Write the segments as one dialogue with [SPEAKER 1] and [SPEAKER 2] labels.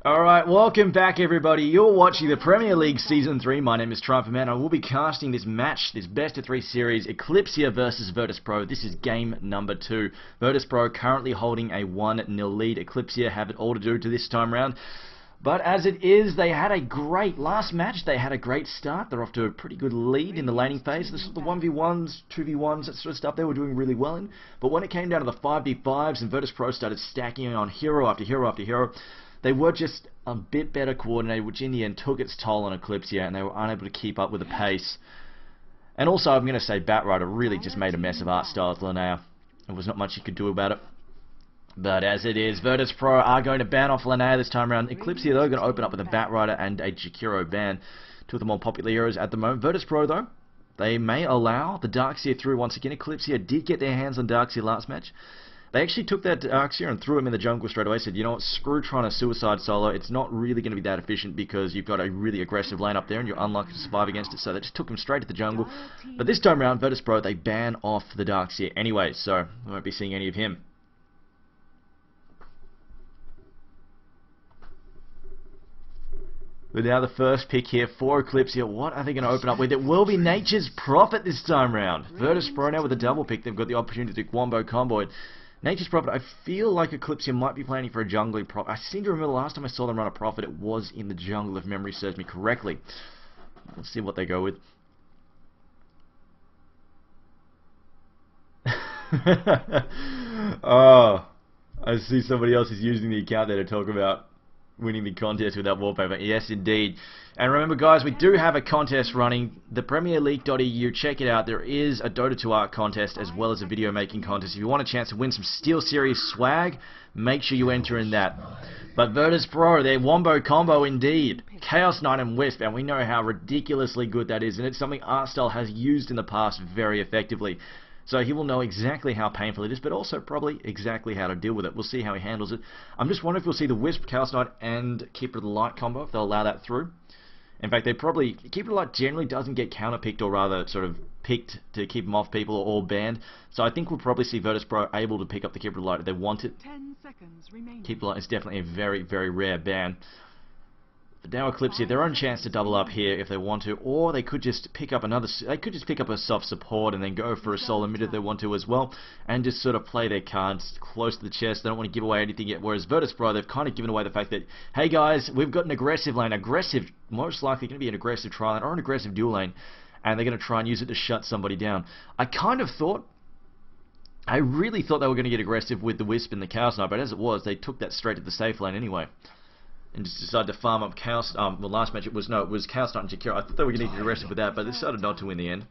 [SPEAKER 1] Alright, welcome back everybody. You're watching the Premier League Season 3. My name is Triumph Man. I will be casting this match, this best of 3 series, Eclypsia versus Virtus.Pro. This is game number 2. Virtus.Pro currently holding a 1-0 lead. Eclypsia have it all to do to this time round. But as it is, they had a great last match. They had a great start. They're off to a pretty good lead in the laning phase. The 1v1s, 2v1s, that sort of stuff they were doing really well in. But when it came down to the 5v5s and Virtus.Pro started stacking on hero after hero after hero, they were just a bit better coordinated, which in the end took its toll on Eclypsia, and they were unable to keep up with the pace. And also, I'm going to say Batrider really just made a mess of art styles Linnea. There was not much you could do about it. But as it is, Virtus.Pro are going to ban off Linnea this time around. Eclypsia, though, are going to open up with a Batrider and a Jakiro ban. Two of the more popular heroes at the moment. Virtus.Pro, though, they may allow the Darkseer through once again. Eclypsia did get their hands on Darkseer last match. They actually took that Darkseer and threw him in the jungle straight away. Said, you know what, screw trying to suicide solo. It's not really going to be that efficient because you've got a really aggressive lane up there and you're unlikely to survive against it. So they just took him straight to the jungle. But this time around, Virtus.Pro, they ban off the Darkseer anyway. So we won't be seeing any of him. But now the first pick here for Eclypsia. What are they going to open up with? It will be Nature's Prophet this time round. Virtus.Pro now with a double pick. They've got the opportunity to do Wombo combo. Nature's Prophet, I feel like Eclypsia might be planning for a jungly Prophet. I seem to remember the last time I saw them run a Prophet, it was in the jungle, if memory serves me correctly. Let's see what they go with. Oh, I see somebody else is using the account there to talk about winning the contest with that wallpaper. Yes, indeed. And remember, guys, we do have a contest running, the PremierLeague.eu. Check it out. There is a Dota 2 art contest as well as a video making contest. If you want a chance to win some Steel Series swag, make sure you enter in that. But Virtus.Pro, their Wombo combo indeed. Chaos Knight and Wisp, and we know how ridiculously good that is, and it's something Artstyle has used in the past very effectively. So he will know exactly how painful it is, but also probably exactly how to deal with it. We'll see how he handles it. I'm just wondering if we'll see the Wisp, Chaos Knight, and Keeper of the Light combo, if they'll allow that through. In fact, they probably... Keeper of the Light generally doesn't get counter-picked, or rather sort of picked to keep them off people or banned. So I think we'll probably see Virtus.Pro able to pick up the Keeper of the Light if they want it.
[SPEAKER 2] 10 seconds remaining.
[SPEAKER 1] Keeper of the Light is definitely a very, very rare ban. But now Eclypsia, their own chance to double up here if they want to, or they could just pick up another. They could just pick up a soft support and then go for a solo mid if they want to as well, and just sort of play their cards close to the chest. They don't want to give away anything yet. Whereas Virtus.Pro, they've kind of given away the fact that, hey guys, we've got an aggressive lane, most likely going to be an aggressive tri lane or an aggressive dual lane, and they're going to try and use it to shut somebody down. I really thought they were going to get aggressive with the Wisp and the Chaos Knight, but as it was, they took that straight to the safe lane anyway. And just decided to farm up Chaos. Well, last match it was Chaos Knight and Jakiro. I thought they were going to get aggressive with that, but they decided not to in the end.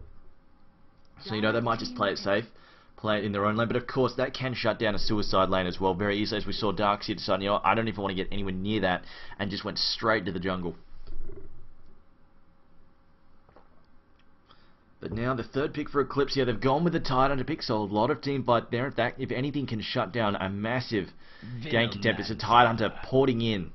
[SPEAKER 1] So you know they might just play it safe, play it in their own lane. But of course that can shut down a suicide lane as well very easily. As we saw Darkseer decide, you know, I don't even want to get anywhere near that, and just went straight to the jungle. But now the third pick for Eclypsia, they've gone with the Tidehunter pick, so a lot of team fight there. In fact, if anything can shut down a massive gank attempt, it's a Tidehunter porting in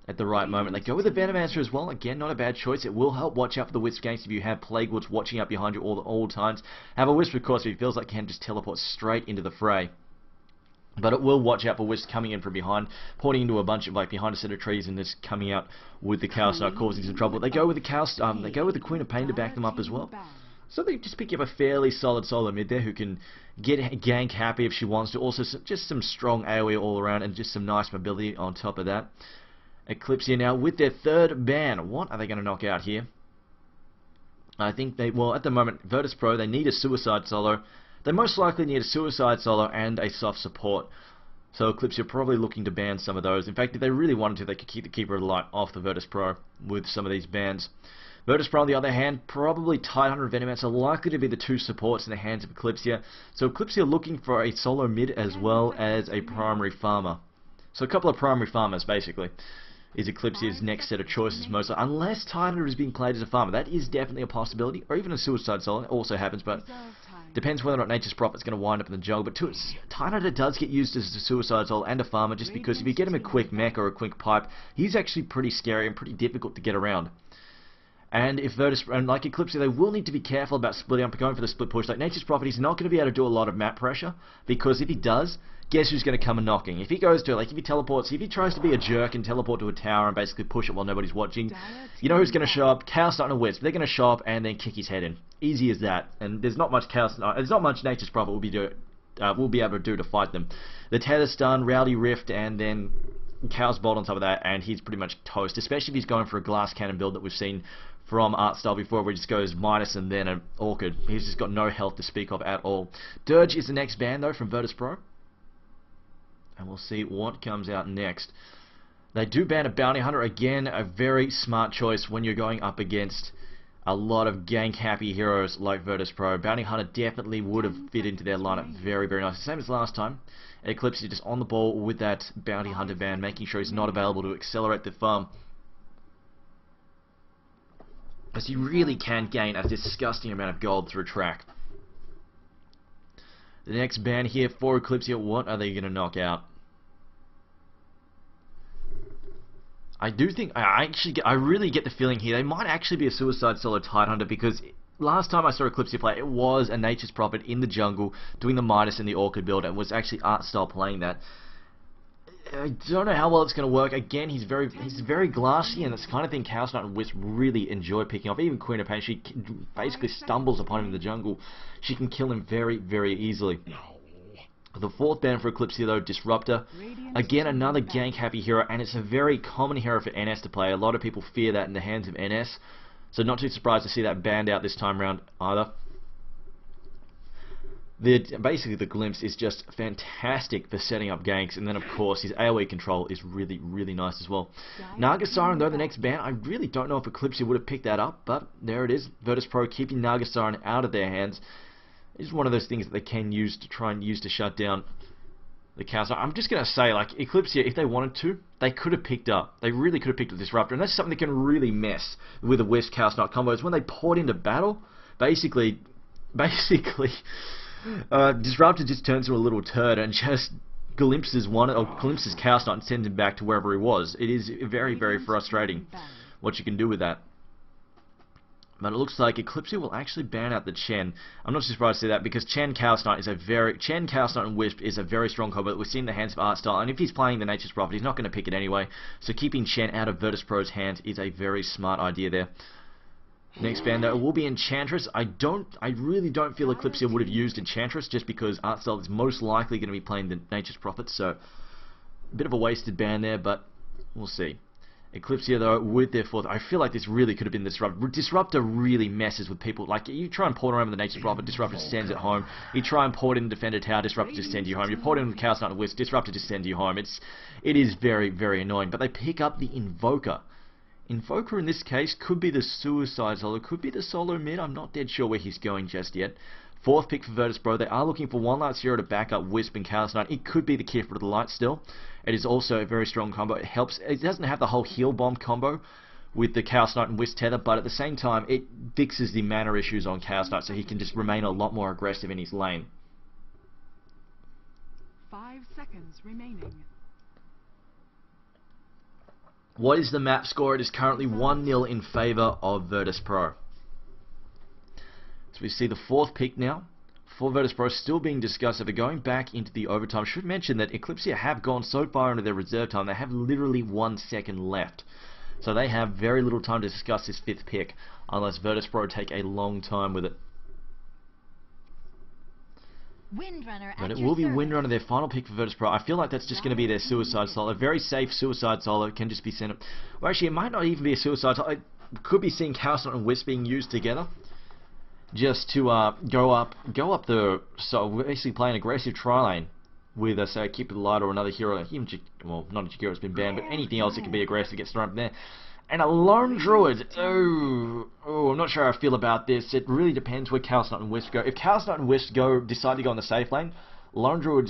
[SPEAKER 1] at the right moment. They go with the Venomancer as well. Again, not a bad choice. It will help watch out for the Wisp ganks if you have Plague Lords watching out behind you all times. Have a Wisp, of course, if he feels like he can just teleport straight into the fray. But it will watch out for Wisp coming in from behind, porting into a bunch of, like, behind a set of trees and just coming out with the Chaos Knight causing some trouble. They go with the they go with the Queen of Pain to back them up as well. So they just pick up a fairly solid solo mid there who can get gank happy if she wants to. Also, just some strong AoE all around and just some nice mobility on top of that. Eclypsia now with their third ban. What are they going to knock out here? I think well, at the moment, Virtus.Pro, they need a suicide solo. They most likely need a suicide solo and a soft support. So Eclypsia are probably looking to ban some of those. In fact, if they really wanted to, they could keep the Keeper of the Light off the Virtus.Pro with some of these bans. Virtus.Pro, on the other hand, probably Tidehunter and Venomancer are likely to be the two supports in the hands of Eclypsia. So Eclypsia are looking for a solo mid as well as a primary farmer. So a couple of primary farmers, basically, is Eclypsia's next set of choices, mostly, unless Tidehunter is being played as a farmer. That is definitely a possibility, or even a suicide solo. It also happens, but depends whether or not Nature's Prophet's going to wind up in the jungle. But Tidehunter does get used as a suicide solo and a farmer, just because if you get him a quick mech or a quick pipe, he's actually pretty scary and pretty difficult to get around. And if like Eclypsia, they will need to be careful about splitting up and going for the split push. Like Nature's Prophet, he's not going to be able to do a lot of map pressure, because if he does, guess who's going to come a knocking? If he goes to, like, if he teleports, if he tries to be a jerk and teleport to a tower and basically push it while nobody's watching, you know who's going to show up? Chaos Knight and Wisp. They're going to show up and then kick his head in. Easy as that. And there's not much Chaos Knight, there's not much Nature's Prophet will be able to do to fight them. The Tether Stun, Rowdy Rift, and then Chaos Bolt on top of that, and he's pretty much toast, especially if he's going for a Glass Cannon build that we've seen from Artstyle before, where he just goes Midas and then an Orchid. He's just got no health to speak of at all. Dirge is the next ban, though, from Virtus.Pro. And we'll see what comes out next. They do ban a Bounty Hunter. Again, a very smart choice when you're going up against a lot of gank-happy heroes like Virtus.Pro. Bounty Hunter definitely would have fit into their lineup very, very nice. Same as last time. Eclypsia just on the ball with that Bounty Hunter ban, making sure he's not available to accelerate the farm. As you really can gain a disgusting amount of gold through track. The next ban here for Eclypsia, what are they going to knock out? I do think, I really get the feeling here, they might actually be a Suicide Solo Tidehunter, because last time I saw Eclypsia play, it was a Nature's Prophet in the jungle, doing the Midas and the Orchid build, and was actually Artstyle playing that. I don't know how well it's going to work. Again, he's very glassy, and it's the kind of thing Chaos Knight and Wisp really enjoy picking off. Even Queen of Pain, she basically stumbles upon him in the jungle. She can kill him very, very easily. The fourth ban for Eclypsia, though, Disruptor. Again, another gank-happy hero, and it's a very common hero for NS to play. A lot of people fear that in the hands of NS, so not too surprised to see that banned out this time around either. Basically, the Glimpse is just fantastic for setting up ganks, and then, of course, his AoE control is really, really nice as well. Naga Siren, though, the next ban, I really don't know if Eclypsia would have picked that up, but there it is. Virtus.Pro keeping Naga Siren out of their hands. It's one of those things that they can use to try and use to shut down the Chaos Knight. I'm just going to say, like, Eclypsia, if they wanted to, they could have picked up. They really could have picked up Disruptor, and that's something that can really mess with the Wisp Chaos Knight combos. When they port into battle, basically, Disruptor just turns to a little turd and just glimpses Chaos Knight and sends him back to wherever he was. It is very, very frustrating what you can do with that. But it looks like Eclypsia will actually ban out the Chen. I'm not surprised to see that, because Chen Chaos Knight and Wisp is a very strong combo that we've seen in the hands of Artstyle, and if he's playing the Nature's Prophet, he's not going to pick it anyway. So keeping Chen out of Virtus.Pro's hands is a very smart idea there. Next ban, though, it will be Enchantress. I really don't feel Eclypsia would have used Enchantress, just because Artstyle is most likely going to be playing the Nature's Prophet, so a bit of a wasted ban there, but we'll see. Eclypsia, though, with their fourth, I feel like this really could have been Disruptor. Disruptor really messes with people. Like, you try and port around with the Nature's Prophet, Disruptor just sends it home. You try and port in Defender Tower, Disruptor just sends you home. You port in Chaos Knight and Wisp, Disruptor just sends you home. It is very, very annoying. But they pick up the Invoker. Invoker, in this case, could be the Suicide Solo, could be the solo mid. I'm not dead sure where he's going just yet. Fourth pick for Virtus.Pro. They are looking for one last hero to back up Wisp and Chaos Knight. It could be the Kifra of the Light still. It is also a very strong combo. It helps. It doesn't have the whole heal bomb combo with the Chaos Knight and Wisp tether, but at the same time, it fixes the mana issues on Chaos Knight, so he can just remain a lot more aggressive in his lane.
[SPEAKER 2] 5 seconds remaining.
[SPEAKER 1] What is the map score? It is currently 1-0 in favour of Virtus.Pro. So we see the fourth pick now for Virtus.Pro still being discussed. So they're going back into the overtime. Should mention that Eclypsia have gone so far into their reserve time, they have literally 1 second left. So they have very little time to discuss this fifth pick, unless Virtus.Pro take a long time with it. But it will be Windrunner, their final pick for Virtus.Pro. I feel like that's just going to be their Suicide Solo. A very safe Suicide Solo. It can just be sent up. Well, actually, it might not even be a Suicide Solo. It could be seeing Chaos Knight and Wisp being used together, just to go up the, so basically play an aggressive tri-lane with, say, Keep the Light or another hero, even, well, not a Jagiro's been banned, but anything else that can be aggressive gets thrown up there. And a Lone Druid, oh, I'm not sure how I feel about this. It really depends where Chaos Knight and Wisp go. If Chaos Knight and Wisp decide to go in the safe lane, Lone Druid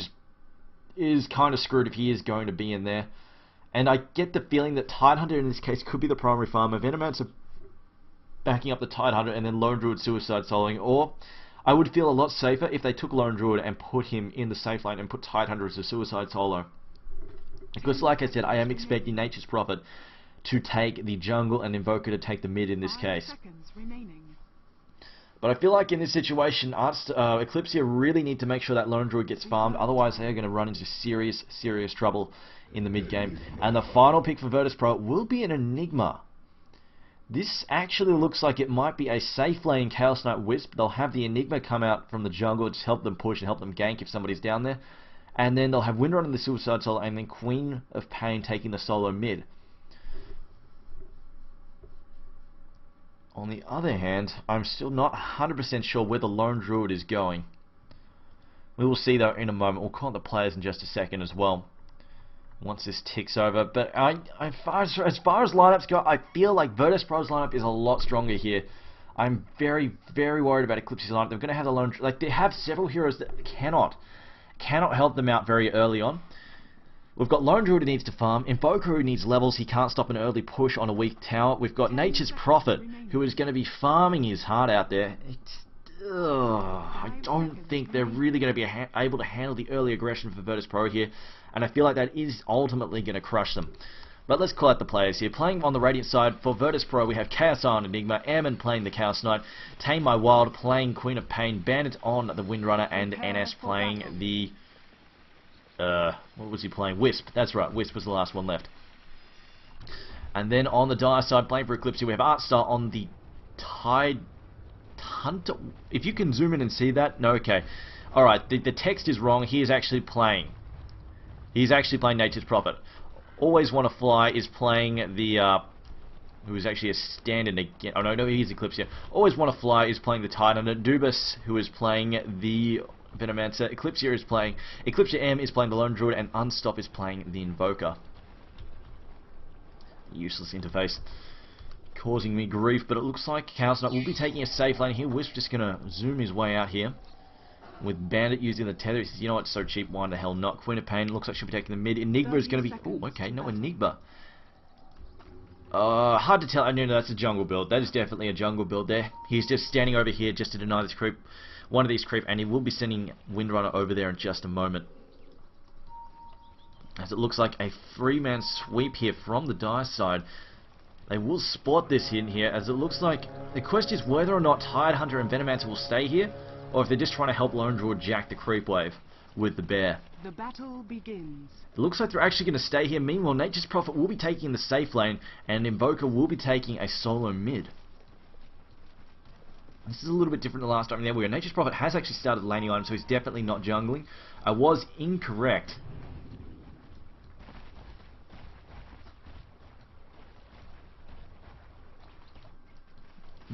[SPEAKER 1] is kind of screwed if he is going to be in there. And I get the feeling that Tidehunter in this case could be the primary farmer. Venomancer backing up the Tidehunter and then Lone Druid Suicide Soloing, or I would feel a lot safer if they took Lone Druid and put him in the safe lane and put Tidehunter as a Suicide Solo. Because like I said, I am expecting Nature's Prophet to take the jungle and Invoker to take the mid in this case. But I feel like in this situation, Eclypsia really need to make sure that Lone Druid gets farmed, otherwise they're going to run into serious, serious trouble in the mid-game. And the final pick for Virtus.Pro will be an Enigma. This actually looks like it might be a safe lane Chaos Knight Wisp. They'll have the Enigma come out from the jungle, just help them push and help them gank if somebody's down there. And then they'll have Windrunner in the Suicide Soul, and then Queen of Pain taking the solo mid. On the other hand, I'm still not 100% sure where the Lone Druid is going. We will see though in a moment. We'll call on the players in just a second as well, once this ticks over. But as far as lineups go, I feel like Virtus.Pro's lineup is a lot stronger here. I'm very, very worried about Eclypsia's lineup. They're going to have the Lone Druid. Like, they have several heroes that cannot help them out very early on. We've got Lone Druid who needs to farm, Invoker who needs levels, he can't stop an early push on a weak tower. We've got Nature's Prophet who is going to be farming his heart out there. I don't think they're really going to be able to handle the early aggression for Virtus.Pro here, and I feel like that is ultimately going to crush them. But let's call out the players here. Playing on the Radiant side for Virtus.Pro, we have Chaos on Enigma, Airman playing the Chaos Knight, Tame My Wild playing Queen of Pain, Bandit on the Windrunner, and NS playing the... what was he playing? Wisp. That's right, Wisp was the last one left. And then on the Dire side, playing for Eclypsia, we have Artstar on the Tide Hunter. If you can zoom in and see that, no, okay. Alright, the text is wrong. He is actually playing. He's actually playing Nature's Prophet. Always Wanna Fly is playing the, who is actually a stand-in again. Oh, no, he's Eclypsia. Always Wanna Fly is playing the Titan. Dubus, who is playing the Venomancer. Eclypsia M is playing the Lone Druid, and Unstop is playing the Invoker. Useless interface, causing me grief, but it looks like Chaos Knight will be taking a safe lane here. Wisp just gonna zoom his way out here, with Bandit using the tether. He says, you know what, it's so cheap, why the hell not? Queen of Pain looks like she'll be taking the mid. Enigma is gonna be... Oh, okay, no Enigma. Hard to tell. I know that's a jungle build. That is definitely a jungle build there. He's just standing over here just to deny this creep. One of these creep, and he will be sending Windrunner over there in just a moment. As it looks like a 3-man sweep here from the Dire side. They will spot this in here, as it looks like the question is whether or not Tide Hunter and Venomancer will stay here, or if they're just trying to help Lone Druid jack the creep wave with the bear.
[SPEAKER 2] The battle begins.
[SPEAKER 1] It looks like they're actually going to stay here. Meanwhile, Nature's Prophet will be taking the safe lane, and Invoker will be taking a solo mid. This is a little bit different than last time. There we go. Nature's Prophet has actually started laning items, so he's definitely not jungling. I was incorrect.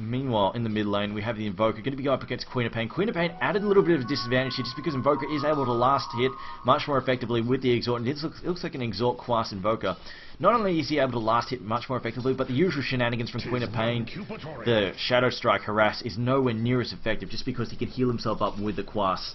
[SPEAKER 1] Meanwhile, in the mid lane, we have the Invoker going to be going up against Queen of Pain. Queen of Pain added a little bit of a disadvantage here just because Invoker is able to last hit much more effectively with the Exhort. And it looks like an Exhort class Invoker. Not only is he able to last hit much more effectively, but the usual shenanigans from Queen of Pain, the Shadow Strike Harass, is nowhere near as effective just because he can heal himself up with the Quas.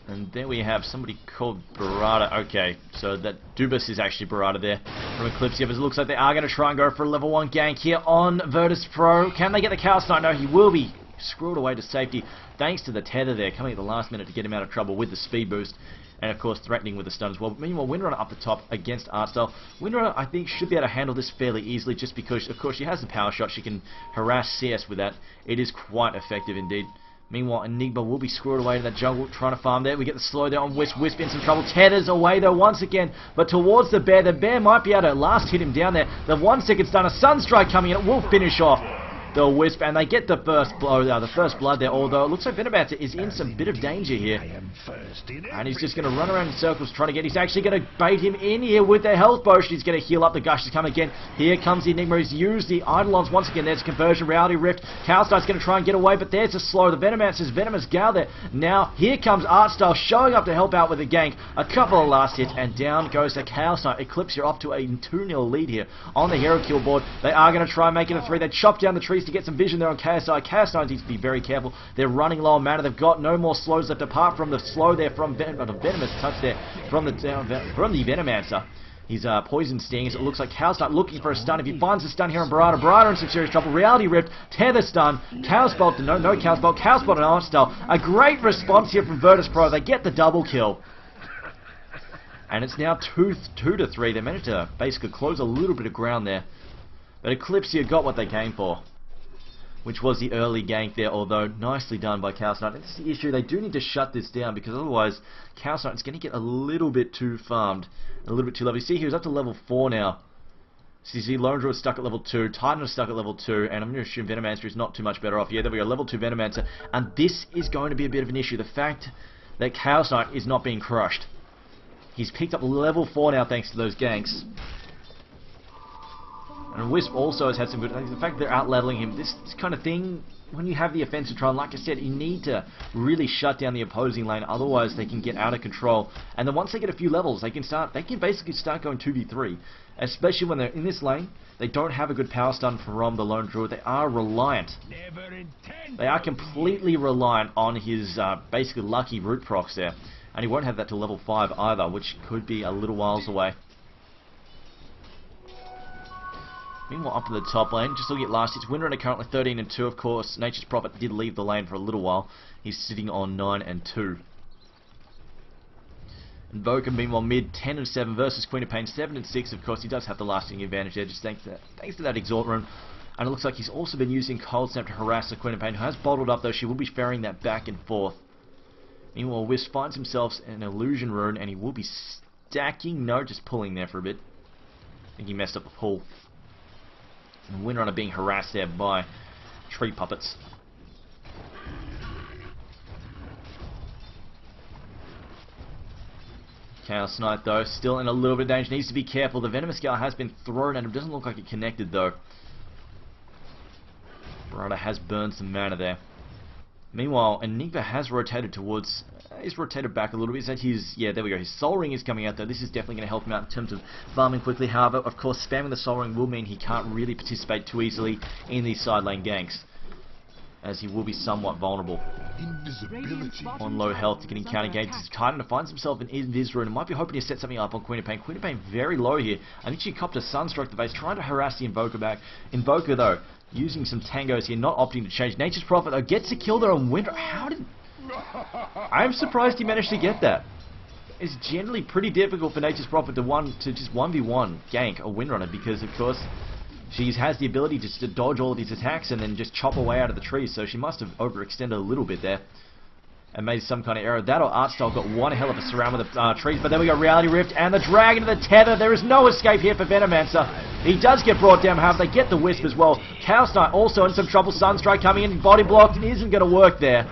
[SPEAKER 1] And there we have somebody called Barada. Okay, so that Dubus is actually Barada there from Eclypsia. But it looks like they are going to try and go for a level 1 gank here on Virtus.Pro. Can they get the Chaos Knight? No, he will be screwed away to safety thanks to the tether there, coming at the last minute to get him out of trouble with the speed boost. And of course threatening with the stun as well. But meanwhile, Windrunner up the top against Artstar. Windrunner, I think, should be able to handle this fairly easily just because, of course, she has the power shot. She can harass CS with that. It is quite effective indeed. Meanwhile, Enigma will be screwed away to that jungle, trying to farm there. We get the slow there on Wisp. Wisp in some trouble. Tethers away, though, once again. But towards the bear. The bear might be able to last hit him down there. The 1 second stun. A Sunstrike coming in. It will finish off the Wisp. And they get the first blow, the first blood there. Although it looks like Venomancer is in some bit of danger here. And he's just going to run around in circles trying to get... He's actually going to bait him in here with the health potion. He's going to heal up. The Gush has come again. Here comes the Enigma. He's used the Eidolons once again. There's Conversion, Reality Rift. Chaos Knight's going to try and get away, but there's a slow. The Venomancer's Venomous Gale there. Now, here comes Artstar showing up to help out with the gank. A couple of last hits, and down goes the Chaos Knight. Eclypsia off to a 2-0 lead here on the hero kill board. They are going to try and make it a 3. They chop down the trees to get some vision there on Chaos Knight. Chaos Knight needs to be very careful. They're running low on mana. They've got no more slows left apart from the slow there from Venomous touch there from the Venomancer. He's Poison Stings. It looks like Chaos Knight looking for a stun. If he finds a stun here on Barada, Barada in some serious trouble. Reality Rift, Tether Stun, Chaos Bolt, no Chaos Bolt, Chaos Bolt and Artstar. A great response here from Virtus.Pro. They get the double kill. And it's now 2 to 3. They managed to basically close a little bit of ground there But Eclypsia got what they came for, which was the early gank there, although nicely done by Chaos Knight. This is the issue, they do need to shut this down, because otherwise Chaos Knight is going to get a little bit too farmed, a little bit too level. You see, he was up to level 4 now. So you see, Lone Druid is stuck at level 2, Titan is stuck at level 2, and I'm going to assume Venomancer is not too much better off. Yeah, there we go, level 2 Venomancer, and this is going to be a bit of an issue. The fact that Chaos Knight is not being crushed. He's picked up level 4 now thanks to those ganks. And Wisp also has had some good... The fact that they're out-leveling him, this kind of thing, when you have the offensive trial, like I said, you need to really shut down the opposing lane, otherwise they can get out of control. And then once they get a few levels, they can basically start going 2v3. Especially when they're in this lane, they don't have a good power stun from the Lone Druid. They are reliant. They are completely reliant on his basically lucky root procs there. And he won't have that till level 5 either, which could be a little whiles away. Meanwhile, up in the top lane, just looking at last hits, Windrunner currently 13 and 2, of course. Nature's Prophet did leave the lane for a little while. He's sitting on 9 and 2. Invoker, meanwhile, mid 10 and 7 versus Queen of Pain 7 and 6. Of course, he does have the lasting advantage there, just thanks to that Exalt Rune. And it looks like he's also been using Cold Snap to harass the Queen of Pain, who has bottled up, though she will be ferrying that back and forth. Meanwhile, Wisp finds himself an Illusion Rune, and he will be stacking, no, just pulling there for a bit. I think he messed up the pull. And Windrunner being harassed there by tree puppets. Chaos Knight, though, still in a little bit of danger. Needs to be careful. The Venomous Gale has been thrown at him. Doesn't look like it connected, though. Barada has burned some mana there. Meanwhile, Enigma has rotated towards... he's rotated back a little bit. Yeah, there we go. His Soul Ring is coming out, though. This is definitely going to help him out in terms of farming quickly. However, of course, spamming the Soul Ring will mean he can't really participate too easily in these side lane ganks, as he will be somewhat vulnerable. On low health to getting counter games. Titan finds himself in Invis Rune and might be hoping to set something up on Queen of Pain. Queen of Pain very low here. I think she copped a Sunstroke to the base, trying to harass the Invoker back. Invoker, though, using some tangos here, not opting to change. Nature's Prophet, though, gets a kill there on Winter. How did... I'm surprised he managed to get that. It's generally pretty difficult for Nature's Prophet to just 1v1 gank a Windrunner, because, of course, she has the ability just to dodge all of his attacks and then just chop away out of the trees, so she must have overextended a little bit there and made some kind of error. That or Artstyle got one hell of a surround with the trees, but then we got Reality Rift and the Dragon to the Tether. There is no escape here for Venomancer. He does get brought down, however, they get the Wisp as well. Chaos Knight also in some trouble. Sunstrike coming in, body blocked, and isn't going to work there.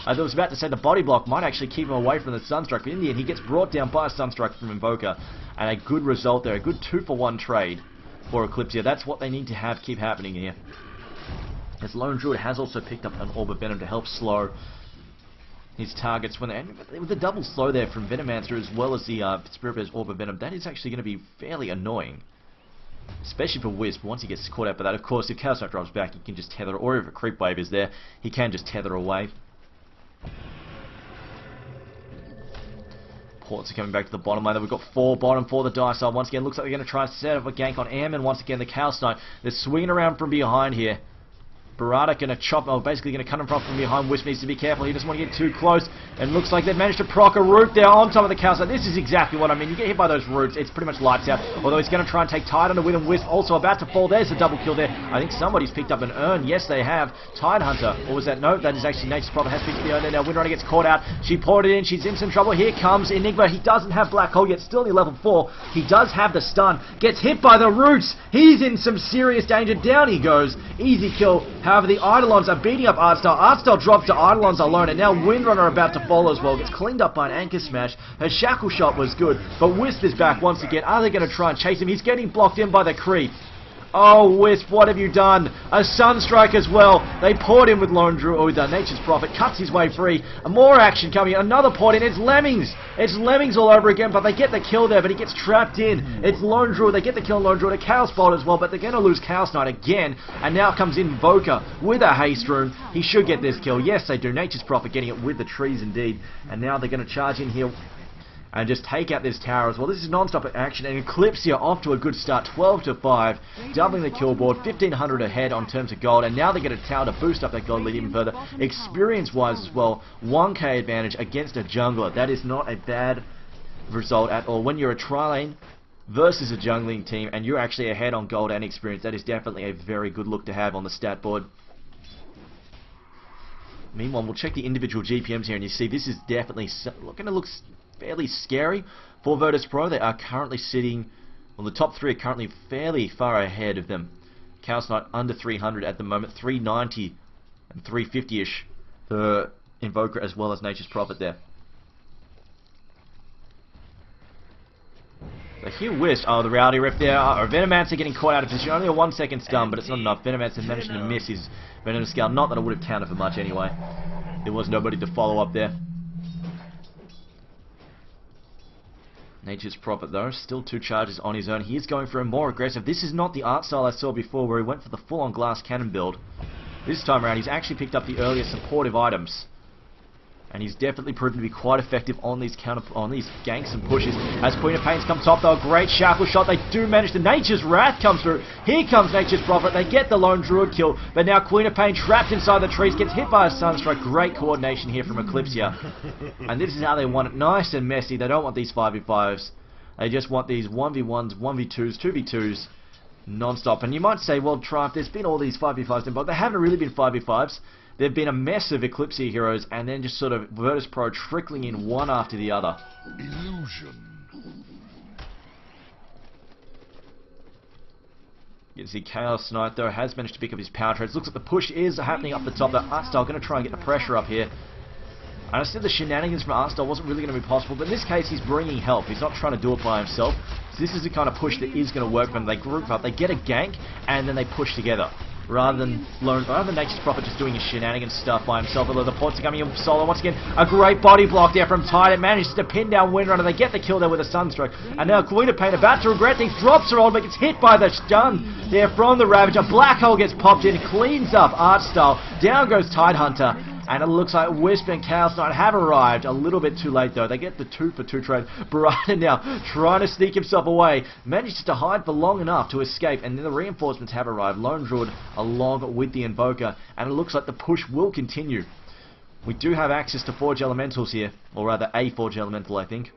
[SPEAKER 1] I was about to say the body block might actually keep him away from the Sunstrike, but in the end he gets brought down by a Sunstrike from Invoker, and a good result there, a good 2-for-1 trade for Eclypsia. That's what they need to have keep happening here. As Lone Druid has also picked up an Orb of Venom to help slow his targets when with the double slow there from Venomancer as well as the Spirit Bear's Orb of Venom. That is actually going to be fairly annoying, especially for Wisp once he gets caught out by that. Of course, if Chaos Knight drops back, he can just tether, or if a Creep Wave is there, he can just tether away. Ports are coming back to the bottom lane. We've got 4 bottom for the dice side. Once again, looks like they're going to try and set up a gank on Airman. Once again, the Chaos Knight, they're swinging around from behind here. Barada going to chop, basically going to cut him from behind. Wisp needs to be careful. He doesn't want to get too close. And looks like they've managed to proc a root there on top of the Chaos Knight. This is exactly what I mean. You get hit by those roots, it's pretty much lights out. Although he's going to try and take Tidehunter with him. Wisp also about to fall. There's a double kill there. I think somebody's picked up an urn. Yes, they have. Tidehunter. Or was that? No, that is actually Nature's Prophet has picked up the urn there. Now Windrunner gets caught out. She poured it in. She's in some trouble. Here comes Enigma. He doesn't have Black Hole yet. Still only level 4. He does have the stun. Gets hit by the roots. He's in some serious danger. Down he goes. Easy kill. However, the Eidolons are beating up Artstyle. Artstyle drops to Eidolons alone, and now Windrunner about to fall as well. Gets cleaned up by an Anchor Smash. Her Shackle Shot was good, but Wisp is back once again. Are they going to try and chase him? He's getting blocked in by the creep. Oh, Wisp, what have you done? A Sunstrike as well. They poured in with Lone Druid, or with Nature's Prophet, cuts his way free. More action coming in. Another port in. It's Lemmings. It's Lemmings all over again, but they get the kill there, but he gets trapped in. It's Lone Druid. They get the kill on Lone Druid. A Chaos Bolt as well, but they're going to lose Chaos Knight again. And now comes Invoker with a Haste Rune. He should get this kill. Yes, they do. Nature's Prophet getting it with the trees indeed. And now they're going to charge in here and just take out this tower as well. This is non-stop action, and Eclypsia off to a good start, 12-5, doubling the kill board, 1,500 ahead on terms of gold, and now they get a tower to boost up that gold lead even further. Experience-wise as well, 1k advantage against a jungler. That is not a bad result at all. When you're a tri-lane, versus a jungling team, and you're actually ahead on gold and experience. That is definitely a very good look to have on the stat board. Meanwhile, we'll check the individual GPMs here, and you see this is definitely going to look fairly scary for Virtus.Pro. They are currently sitting, well, the top three are currently fairly far ahead of them. Chaos Knight under 300 at the moment, 390 and 350-ish for Invoker as well as Nature's Prophet there. So here Wisp, oh, the Reality Rift there. Venomancer getting caught out of position. Only a 1 second stun, but it's not enough. Venomancer managing to miss his Venom Scale. Not that it would have counted for much anyway. There was nobody to follow up there. Nature's Prophet though, still 2 charges on his own. He is going for a more aggressive. This is not the art style I saw before where he went for the full-on glass cannon build. This time around he's actually picked up the earlier supportive items. And he's definitely proven to be quite effective on these ganks and pushes. As Queen of Pains comes top though, great shackle shot. They do manage to. Nature's Wrath comes through. Here comes Nature's Prophet. They get the lone Druid kill. But now Queen of Pain trapped inside the trees, gets hit by a Sunstrike. Great coordination here from Eclypsia. And this is how they want it. Nice and messy. They don't want these 5v5s. They just want these 1v1s, 1v2s, 2v2s non-stop. And you might say, well, Triumph, there's been all these 5v5s involved. They haven't really been 5v5s. There've been a mess of Eclypsia heroes, and then just sort of Virtus.Pro trickling in one after the other.
[SPEAKER 3] Illusion.
[SPEAKER 1] You can see Chaos Knight, though, has managed to pick up his power trades. Looks like the push is happening up the top. The Artstyle going to try and get the pressure up here. And I said the shenanigans from Artstyle wasn't really going to be possible, but in this case he's bringing help. He's not trying to do it by himself. So this is the kind of push that is going to work when they group up. They get a gank, and then they push together. Rather than Nature's Prophet just doing his shenanigans stuff by himself, although the ports are coming in solo. Once again, a great body block there from Tide. It manages to pin down Windrunner. They get the kill there with a Sunstroke. And now Queen of Pain about to regret things. Drops her ult, but gets hit by the stun there from the Ravager. Black Hole gets popped in, cleans up Artstyle. Down goes Tidehunter. And it looks like Wisp and Chaos Knight have arrived. A little bit too late though. They get the 2-for-2 trade. Barada now trying to sneak himself away. Manages to hide for long enough to escape. And then the reinforcements have arrived. Lone Druid along with the Invoker. And it looks like the push will continue. We do have access to Forge Elementals here. Or rather a Forge Elemental, I think.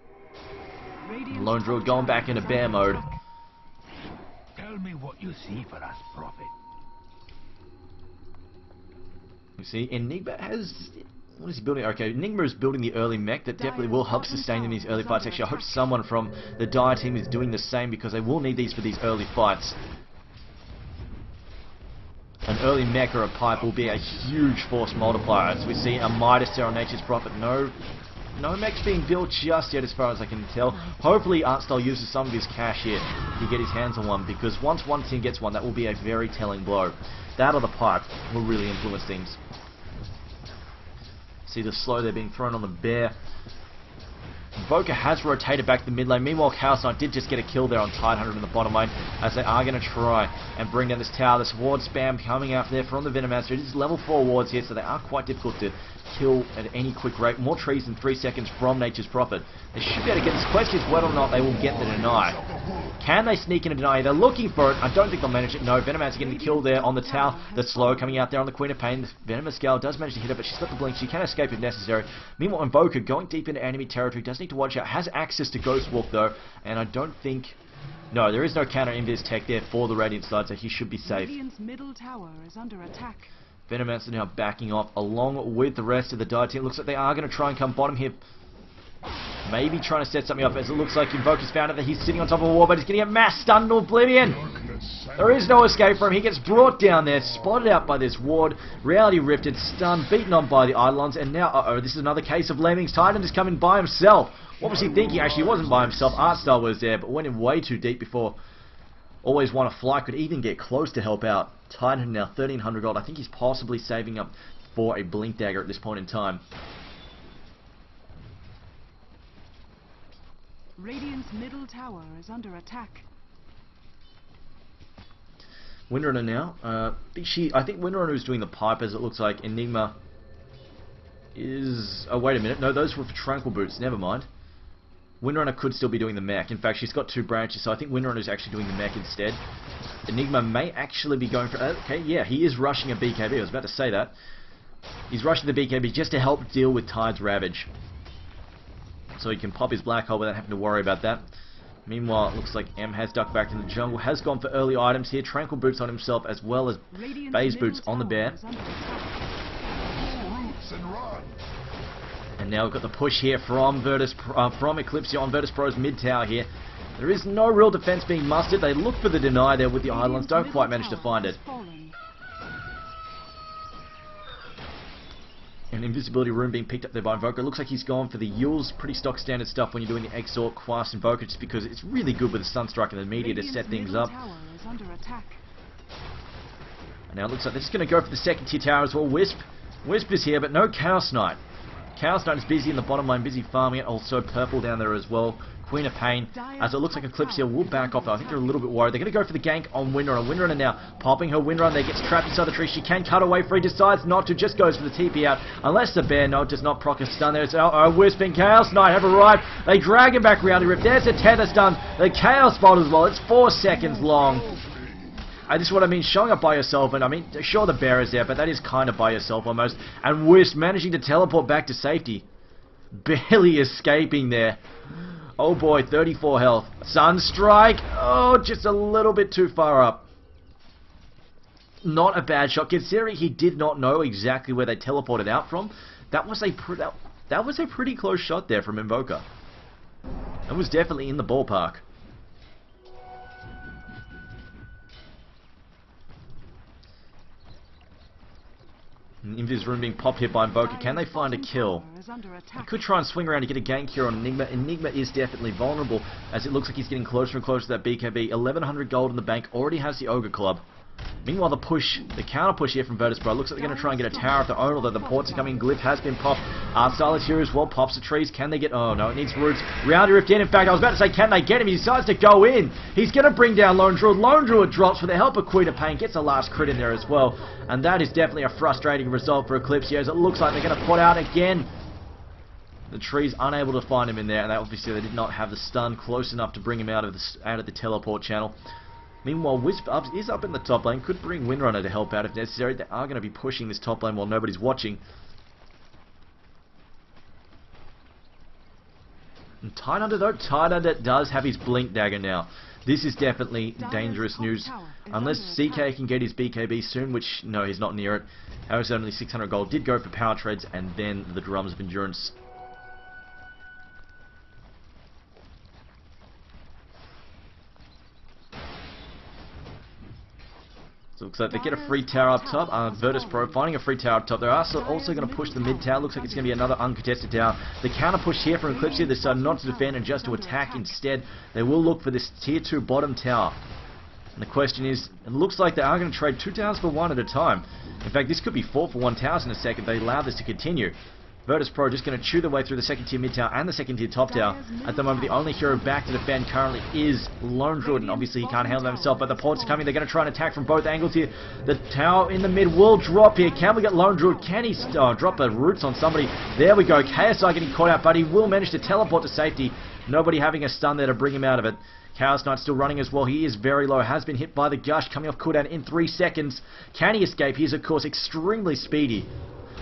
[SPEAKER 1] Lone Druid going back into bear mode.
[SPEAKER 3] Tell me what you see for us, Prophet.
[SPEAKER 1] You see, Enigma has... What is he building? Okay, Enigma is building the early mech. That definitely will help sustain in these early fights. Actually, I hope someone from the Dire team is doing the same because they will need these for these early fights. An early mech or a pipe will be a huge force multiplier. As we see a Midas there on Nature's Prophet. No mech's being built just yet as far as I can tell. Hopefully Artstyle uses some of his cash here to get his hands on one, because once one team gets one, that will be a very telling blow. That or the pipe will really influence things. See the slow there being thrown on the bear. Invoker has rotated back to the mid lane. Meanwhile, Chaos Knight did just get a kill there on Tidehunter in the bottom lane, as they are going to try and bring down this tower. This ward spam coming out there from the Venomancer. It is level 4 wards here, so they are quite difficult to kill at any quick rate. More trees in 3 seconds from Nature's Prophet. They should be able to get this. Question is whether or not they will get the deny. Can they sneak in a deny? They're looking for it. I don't think they'll manage it. No, Venomancer getting the kill there on the tower. The slow coming out there on the Queen of Pain. The Venomous Scale does manage to hit her, but she's got the blink. She can escape if necessary. Meanwhile, Invoker going deep into enemy territory. Does need to watch out. Has access to Ghost Walk though, and I don't think... No, there is no counter Invis tech there for the Radiant side, so he should be safe.
[SPEAKER 2] Radiant's middle tower is under attack.
[SPEAKER 1] Venomancer now backing off along with the rest of the Dire team. Looks like they are going to try and come bottom here. Maybe trying to set something up, as it looks like Invoker's found out that he's sitting on top of a wall, but he's going to get mass stunned to oblivion. There is no escape for him. He gets brought down there, spotted out by this ward, reality rifted, stunned, beaten on by the Eidolons, and now, this is another case of Lemmings. Titan is coming by himself. What was he thinking? Actually, he wasn't by himself. Artstyle was there, but went in way too deep before Always Wanna Fly could even get close to help out. Titan now 1300 gold. I think he's possibly saving up for a Blink Dagger at this point in time.
[SPEAKER 2] Radiant's middle tower is under attack.
[SPEAKER 1] Windrunner now. I think Windrunner is doing the pipe, as it looks like. Enigma is... Oh, wait a minute. No, those were for Tranquil Boots. Never mind. Windrunner could still be doing the mech. In fact, she's got 2 branches, so I think Windrunner is actually doing the mech instead. Enigma may actually be going for... Okay, yeah, he is rushing a BKB. I was about to say that. He's rushing the BKB just to help deal with Tide's Ravage. So he can pop his Black Hole without having to worry about that. Meanwhile, it looks like M has ducked back in the jungle, has gone for early items here. Tranquil Boots on himself as well as Phase Boots on the bear. And now we've got the push here from Eclypsia on Virtus.Pro's mid tower here. There is no real defense being mustered. They look for the deny there with the Eidolons, don't quite manage to find it. An invisibility rune being picked up there by Invoker. Looks like he's gone for the Yules. Pretty stock standard stuff when you're doing the Exort, Quast, Invoker, just because it's really good with the Sunstrike and the media to set things up. And now it looks like they're just going to go for the second tier tower as well. Wisp is here, but no Chaos Knight. Chaos Knight is busy in the bottom line, busy farming it. Also purple down there as well. Queen of Pain, as it looks like Eclypsia will back off. I think they're a little bit worried. They're going to go for the gank on Windrunner. Windrunner now popping her Windrunner there, gets trapped inside the tree. She can cut away free, decides not to, just goes for the TP out. Unless the bear, no, does not proc a stun there. It's Wisp and Chaos Knight have arrived. They drag him back round the rift. There's a tether stun. The Chaos Bolt as well. It's 4 seconds long. This is what I mean, showing up by yourself, and I mean, sure the bear is there, but that is kind of by yourself almost. And Wisp managing to teleport back to safety. Barely escaping there. Oh boy, 34 health. Sunstrike. Oh, just a little bit too far up. Not a bad shot, considering he did not know exactly where they teleported out from. That was a pretty close shot there from Invoker. That was definitely in the ballpark. Invis rune being popped here by Invoker. Can they find a kill? They could try and swing around to get a gank here on Enigma. Enigma is definitely vulnerable, as it looks like he's getting closer and closer to that BKB. 1100 gold in the bank, already has the Ogre Club. Meanwhile, the counter push here from Virtus.Pro. Looks like they're going to try and get a tower of their own, although the ports are coming. Glyph has been popped. Artstylist here as well, pops the trees. Can they get... Oh, no, it needs roots. Round Rift in. In fact, I was about to say, can they get him? He decides to go in. He's going to bring down Lone Druid. Lone Druid drops with the help of Queen of Pain. Gets a last crit in there as well. And that is definitely a frustrating result for Eclypsia, as it looks like they're going to put out again. The tree's unable to find him in there, and obviously they did not have the stun close enough to bring him out of the teleport channel. Meanwhile, Wisp is up in the top lane. Could bring Windrunner to help out if necessary. They are going to be pushing this top lane while nobody's watching. And Tidehunter though, Tidehunter does have his Blink Dagger now. This is definitely dangerous news. Unless CK can get his BKB soon, which, no, he's not near it. However, only 600 gold. Did go for Power Treads and then the Drums of Endurance. So it looks like they get a free tower up top. Virtus.Pro finding a free tower up top. They're also going to push the mid tower. Looks like it's going to be another uncontested tower. The counter push here from Eclypsia. They decided not to defend and just to attack instead. They will look for this tier 2 bottom tower. And the question is, it looks like they are going to trade 2 towers for 1 at a time. In fact, this could be 4 for 1 towers in a second. They allow this to continue. Virtus.Pro just going to chew their way through the second tier mid tower and the second tier top tower. At the moment, the only hero back to defend currently is Lone Druid, and obviously he can't handle it himself, but the ports are coming. They're going to try and attack from both angles here. The tower in the mid will drop here. Can we get Lone Druid? Can he drop the roots on somebody? There we go. KSI getting caught out, but he will manage to teleport to safety. Nobody having a stun there to bring him out of it. Chaos Knight still running as well. He is very low. Has been hit by the gush, coming off cooldown in 3 seconds. Can he escape? He is, of course, extremely speedy.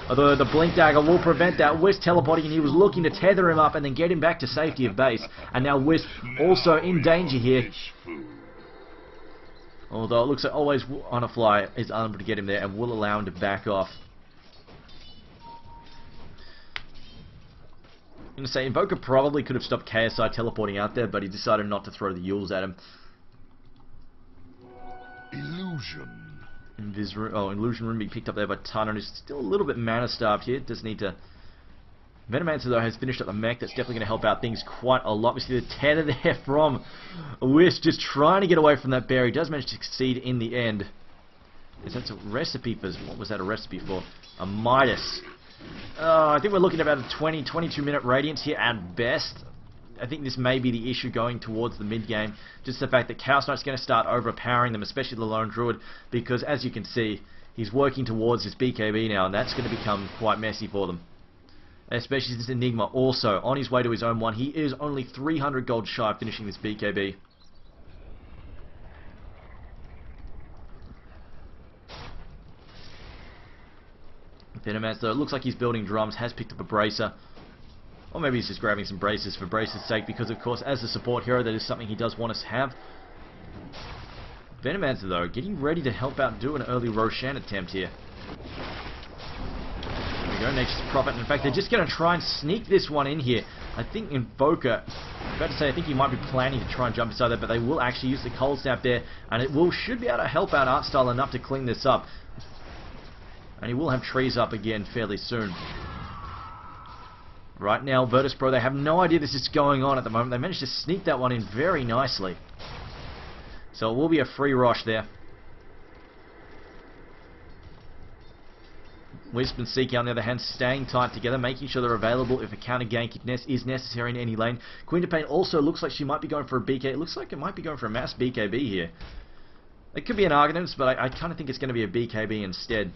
[SPEAKER 1] Although the Blink Dagger will prevent that. Wisp teleporting, and he was looking to tether him up and then get him back to safety of base. And now Wisp also in danger here. Although it looks like Always on a Fly is unable to get him there and will allow him to back off. I'm going to say Invoker probably could have stopped KSI teleporting out there, but he decided not to throw the Yules at him.
[SPEAKER 3] Illusion.
[SPEAKER 1] Illusion Rune being picked up there by Tana, who's still a little bit mana starved here. Does need to... Venomancer though has finished up the mech. That's definitely going to help out things quite a lot. We see the tether there from Wisp just trying to get away from that bear. He does manage to succeed in the end. Is that a recipe for... What was that a recipe for? A Midas. I think we're looking at about a 20-22 minute Radiance here at best. I think this may be the issue going towards the mid-game. Just the fact that Chaos Knight's going to start overpowering them, especially the Lone Druid, because as you can see, he's working towards his BKB now, and that's going to become quite messy for them. Especially since Enigma also on his way to his own one. He is only 300 gold shy of finishing this BKB. Venomancer though, it looks like he's building drums, has picked up a bracer. Or maybe he's just grabbing some braces for braces' sake, because of course, as a support hero, that is something he does want us to have. Venomancer, though, getting ready to help out do an early Roshan attempt here. There we go, Nature's Prophet. In fact, they're just going to try and sneak this one in here. I think Invoker, I'm about to say, I think he might be planning to try and jump inside there, but they will actually use the Cold Snap there, and it should be able to help out Artstyle enough to clean this up. And he will have trees up again fairly soon. Right now, Virtus.Pro, they have no idea this is going on at the moment. They managed to sneak that one in very nicely. So it will be a free Rosh there. Wisp and Seeker, on the other hand, staying tight together, making sure they're available if a counter gank is necessary in any lane. Queen of Pain also looks like she might be going for a BK. It looks like it might be going for a mass BKB here. It could be an Argonauts, but I kind of think it's going to be a BKB instead.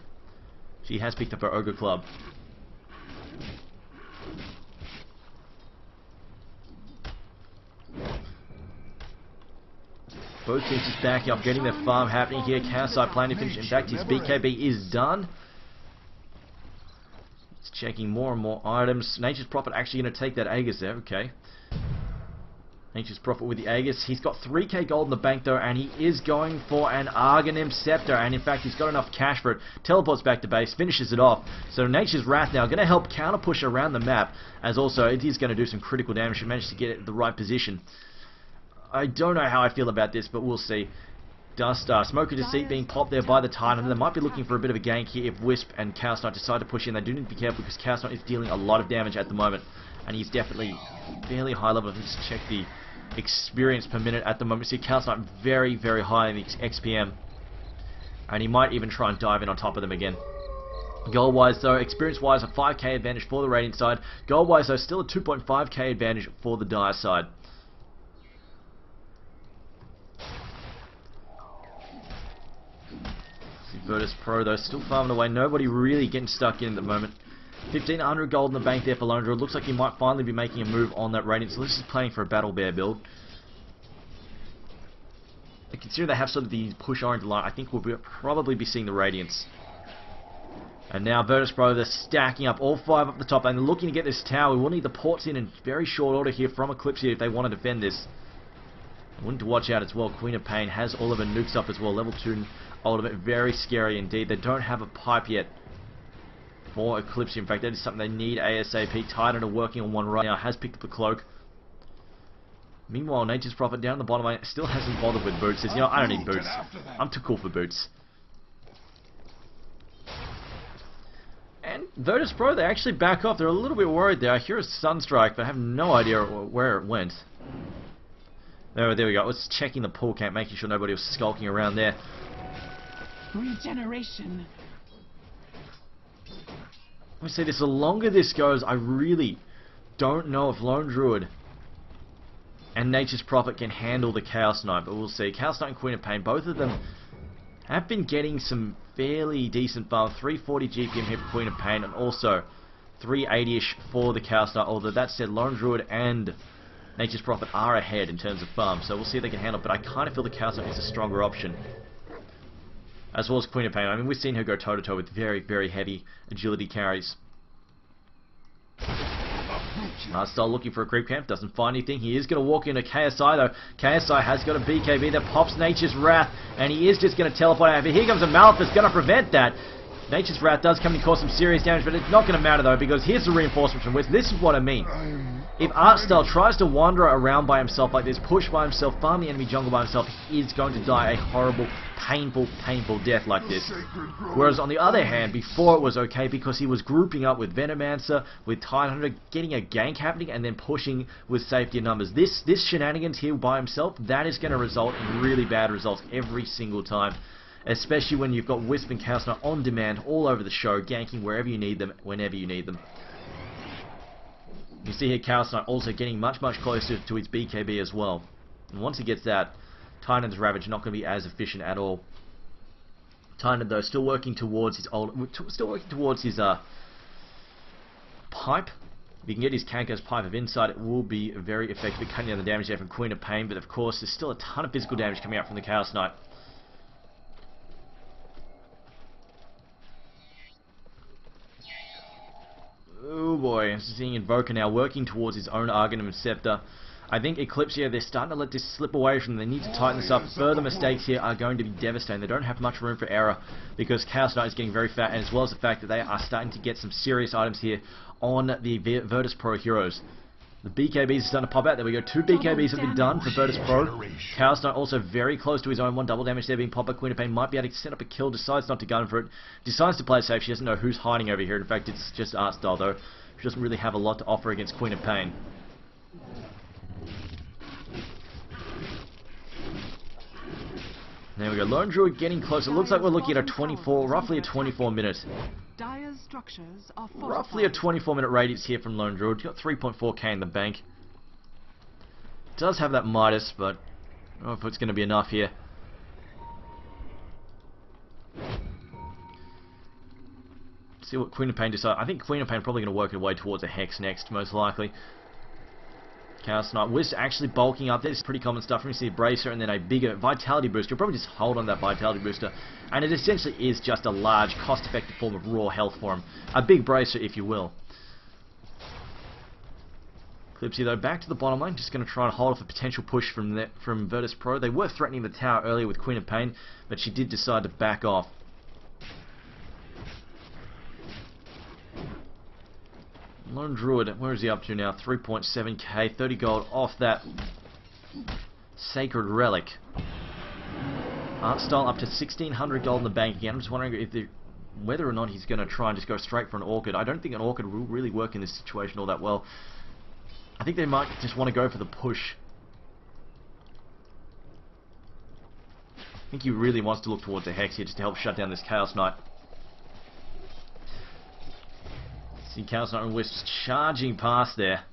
[SPEAKER 1] She has picked up her Ogre Club. Both teams just backing up, getting their farm happening here. Chaosite planning to finish. In fact, his BKB is done. He's checking more and more items. Nature's Prophet actually going to take that Aegis there. Okay. Nature's Prophet with the Aegis. He's got 3k gold in the bank though, and he is going for an Argonim Scepter. And in fact, he's got enough cash for it. Teleports back to base, finishes it off. So Nature's Wrath now going to help counter push around the map, as also it is going to do some critical damage. He managed to get it in the right position. I don't know how I feel about this, but we'll see. Dust Smoker Deceit being popped there by the Titan. They might be looking for a bit of a gank here if Wisp and Chaos Knight decide to push in. They do need to be careful because Chaos Knight is dealing a lot of damage at the moment. And he's definitely fairly high level. Let's check the experience per minute at the moment. See Chaos Knight very, very high in the XPM. And he might even try and dive in on top of them again. Goal-wise though, experience-wise, a 5k advantage for the Radiant side. Goal-wise though, still a 2.5k advantage for the Dire side. Virtus.Pro though, still farming away. Nobody really getting stuck in at the moment. 1500 gold in the bank there for Lone Druid. Looks like he might finally be making a move on that Radiant. So this is playing for a Battle Bear build. And considering they have sort of the push orange line, I think we'll probably be seeing the Radiance. And now Virtus.Pro, they're stacking up all 5 up the top, and they're looking to get this tower. We will need the ports in very short order here from Eclypsia if they want to defend this. One to watch out as well. Queen of Pain has all of her nukes up as well. Level 2 ultimate, very scary indeed. They don't have a pipe yet for Eclypsia. In fact, that is something they need ASAP. Titan are working on one right now. Has picked up the cloak. Meanwhile, Nature's Prophet down the bottom lane still hasn't bothered with boots. Says, you know, I don't need boots. I'm too cool for boots. And Virtus.Pro, they actually back off. They're a little bit worried there. I hear a Sunstrike, but I have no idea where it went. There we go. Let's checking the pool camp, making sure nobody was skulking around there.
[SPEAKER 2] Regeneration.
[SPEAKER 1] Let me say this, the longer this goes, I really don't know if Lone Druid and Nature's Prophet can handle the Chaos Knight, but we'll see. Chaos Knight and Queen of Pain, both of them have been getting some fairly decent farm. 340 GPM here for Queen of Pain, and also 380-ish for the Chaos Knight, although that said, Lone Druid and Nature's Prophet are ahead in terms of farm, so we'll see if they can handle it, but I kind of feel the Chaos Knight is a stronger option. As well as Queen of Pain. I mean, we've seen her go toe-to-toe with very, very heavy agility carries. Still looking for a creep camp, doesn't find anything. He is going to walk into KSI though. KSI has got a BKB that pops Nature's Wrath, and he is just going to teleport out. But here comes a Malphite going to prevent that. Nature's Wrath does come and cause some serious damage, but it's not going to matter though, because here's the reinforcement from Wisp. This is what I mean. If Artstyle tries to wander around by himself like this, push by himself, farm the enemy jungle by himself, he is going to die a horrible, painful, painful death like this. Whereas on the other hand, before it was okay because he was grouping up with Venomancer, with Tidehunter, getting a gank happening, and then pushing with safety in numbers. This shenanigans here by himself, that is going to result in really bad results every single time. Especially when you've got Wisp and Chaos Knight on demand all over the show, ganking wherever you need them, whenever you need them. You see here Chaos Knight also getting much, much closer to his BKB as well. And once he gets that, Titan's Ravage not going to be as efficient at all. Titan though still working towards his pipe. If you can get his Kanko's Pipe of Insight, it will be very effective at cutting down the damage there from Queen of Pain, but of course there's still a ton of physical damage coming out from the Chaos Knight. Ooh, boy. Seeing Invoker now working towards his own Arcanum Scepter. I think Eclypsia, they're starting to let this slip away from them. They need to tighten this up. Further mistakes here are going to be devastating. They don't have much room for error because Chaos Knight is getting very fat, and as well as the fact that they are starting to get some serious items here on the Virtus.Pro heroes. The BKBs are starting to pop out. There we go. 2 BKBs have been done for Virtus.Pro. Chaos Knight also very close to his own one. Double damage there being popped by Queen of Pain. Might be able to set up a kill. Decides not to gun for it. Decides to play it safe. She doesn't know who's hiding over here. In fact, it's just Art Style though. She doesn't really have a lot to offer against Queen of Pain. There we go. Lone Druid getting close. It looks like we're looking at a roughly a 24-minute.
[SPEAKER 2] Dire's structures are
[SPEAKER 1] Roughly a 24-minute radius here from Lone Druid. Got 3.4k in the bank. Does have that Midas, but I don't know if it's going to be enough here. See what Queen of Pain decides. I think Queen of Pain probably going to work her way towards a Hex next, most likely. Chaos Knight. Wiz actually bulking up. This is pretty common stuff. We see a Bracer and then a bigger Vitality Booster. You'll probably just hold on that Vitality Booster. And it essentially is just a large, cost-effective form of raw health for him. A big Bracer, if you will. Eclypsia, though, back to the bottom lane. Just going to try and hold off a potential push from Virtus.Pro. They were threatening the tower earlier with Queen of Pain, but she did decide to back off. Lone Druid, where is he up to now? 3.7k, 30 gold off that Sacred Relic. Art Style up to 1600 gold in the bank again. I'm just wondering if whether or not he's going to try and just go straight for an Orchid. I don't think an Orchid will really work in this situation all that well. I think they might just want to go for the push. I think he really wants to look towards the Hex here just to help shut down this Chaos Knight. See Chaos Knight and Wisps charging past there.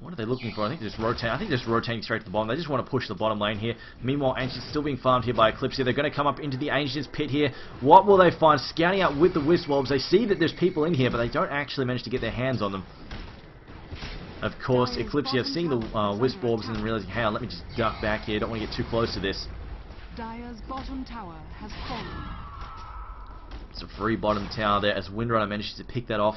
[SPEAKER 1] What are they looking for? I think they're just rotating straight to the bottom. They just want to push the bottom lane here. Meanwhile, Ancient's still being farmed here by Eclypsia. They're going to come up into the Ancient's pit here. What will they find? Scouting out with the Wisp Wolves. They see that there's people in here, but they don't actually manage to get their hands on them. Of course, Eclypsia seeing the Wisp Orbs and then realizing, hey, let me just duck back here. Don't want to get too close to this.
[SPEAKER 2] Dire's bottom tower has fallen.
[SPEAKER 1] It's a free bottom tower there as Windrunner manages to pick that off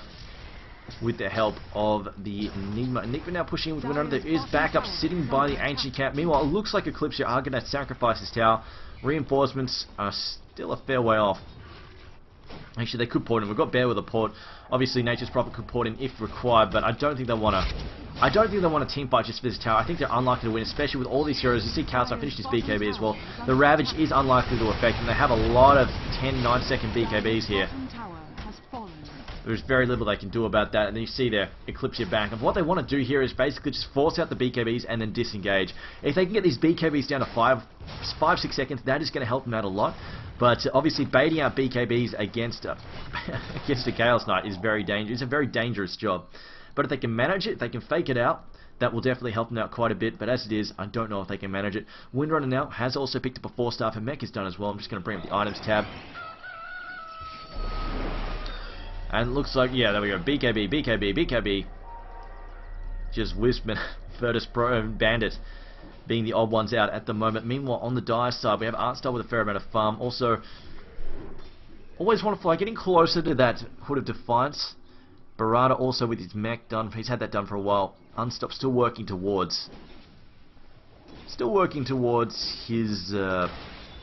[SPEAKER 1] with the help of the Enigma. Enigma now pushing in with Windrunner. There is backup sitting by the Ancient camp. Meanwhile, it looks like Eclypsia are going to sacrifice this tower. Reinforcements are still a fair way off. Actually, they could port in. We've got Bear with a port. Obviously, Nature's Prophet could port in if required, but I don't think they want to. I don't think they want a team fight just for this tower. I think they're unlikely to win, especially with all these heroes. You see Chaos Knight finish his BKB as well. The Ravage is unlikely to affect them. They have a lot of 10, 9-second BKBs here. There's very little they can do about that, and then you see there, Eclypsia back. And what they want to do here is basically just force out the BKBs and then disengage. If they can get these BKBs down to 5-6 seconds, that is going to help them out a lot. But obviously, baiting out BKBs against against a Chaos Knight is very dangerous. It's a very dangerous job. But if they can manage it, if they can fake it out, that will definitely help them out quite a bit. But as it is, I don't know if they can manage it. Windrunner now has also picked up a 4-star for Mech is done as well. I'm just going to bring up the items tab. And it looks like, yeah, there we go. BKB, BKB, BKB. Just Wisp and Virtus.Pro and Bandit being the odd ones out at the moment. Meanwhile, on the Dire side, we have Artstar with a fair amount of farm. Also, always want to fly, getting closer to that Hood of Defiance. Barada also with his mech done. He's had that done for a while. Unstop still working towards his